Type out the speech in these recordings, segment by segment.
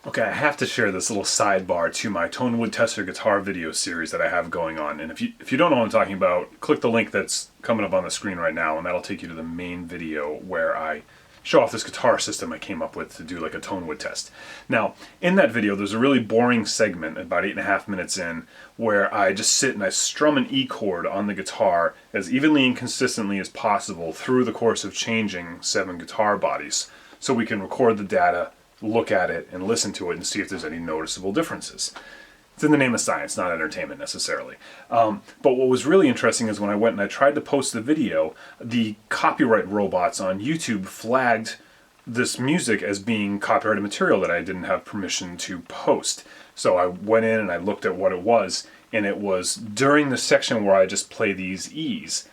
Okay, I have to share this little sidebar to my Tone Wood Tester guitar video series that I have going on. And if you don't know what I'm talking about, click the link that's coming up on the screen right now, and that'll take you to the main video where I show off this guitar system I came up with to do like a tone wood test. Now, in that video, there's a really boring segment about 8.5 minutes in where I just sit and I strum an E chord on the guitar as evenly and consistently as possible through the course of changing 7 guitar bodies, so we can record the data, look at it, and listen to it and see if there's any noticeable differences. It's in the name of science, not entertainment necessarily. But what was really interesting is when I went and I tried to post the video, the copyright robots on YouTube flagged this music as being copyrighted material that I didn't have permission to post. So I went in and I looked at what it was, and it was during the section where I just play these E's.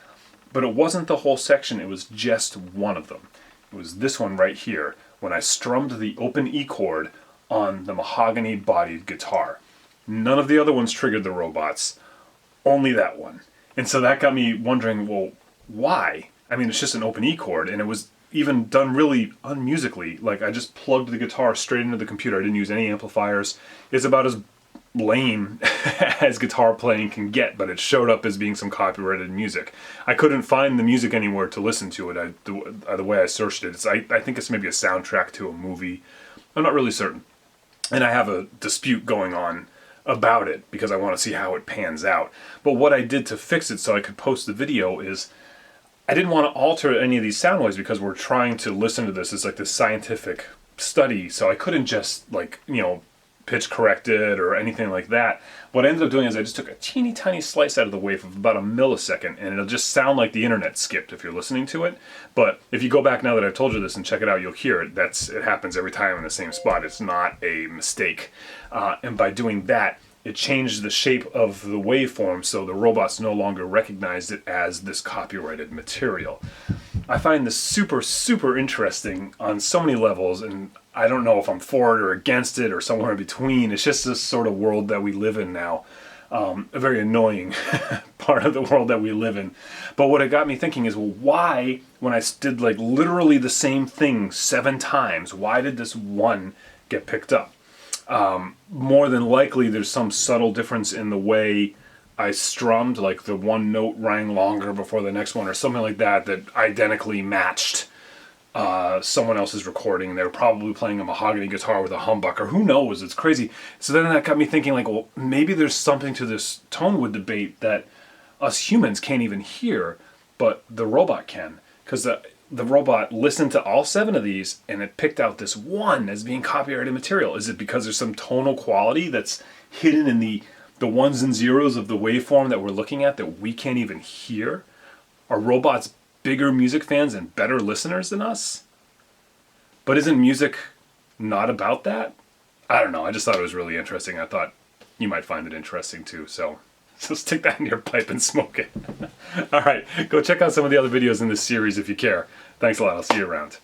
But it wasn't the whole section, it was just one of them. It was this one right here, when I strummed the open E chord on the mahogany bodied guitar. None of the other ones triggered the robots, only that one. And so that got me wondering, well, why? I mean, it's just an open E chord, and it was even done really unmusically. Like, I just plugged the guitar straight into the computer. I didn't use any amplifiers. It's about as lame as guitar playing can get, but it showed up as being some copyrighted music. I couldn't find the music anywhere to listen to it. The way I searched it, I think it's maybe a soundtrack to a movie. I'm not really certain. And I have a dispute going on about it because I want to see how it pans out. But what I did to fix it so I could post the video is I didn't want to alter any of these sound waves because we're trying to listen to this as like this scientific study, so I couldn't just pitch correct it or anything like that. What I ended up doing is I just took a teeny tiny slice out of the wave of about a millisecond, and it'll just sound like the internet skipped if you're listening to it. But if you go back now that I've told you this and check it out, you'll hear it. It happens every time in the same spot. It's not a mistake. And by doing that, it changed the shape of the waveform so the robots no longer recognized it as this copyrighted material. I find this super, super interesting on so many levels, and I don't know if I'm for it or against it or somewhere in between. It's just this sort of world that we live in now. A very annoying part of the world that we live in. But what it got me thinking is, well, why, when I did like literally the same thing 7 times, why did this one get picked up? More than likely there's some subtle difference in the way I strummed, like the one note rang longer before the next one or something like that identically matched someone else's recording. They were probably playing a mahogany guitar with a humbucker. Who knows? It's crazy. So then that got me thinking, like, well, maybe there's something to this tone wood debate that us humans can't even hear, but the robot can. Because the robot listened to all 7 of these, and it picked out this one as being copyrighted material. Is it because there's some tonal quality that's hidden in the ones and zeros of the waveform that we're looking at that we can't even hear? Are robots bigger music fans and better listeners than us? But isn't music not about that? I don't know. I just thought it was really interesting. I thought you might find it interesting too. So stick that in your pipe and smoke it. All right, go check out some of the other videos in this series if you care. Thanks a lot. I'll see you around.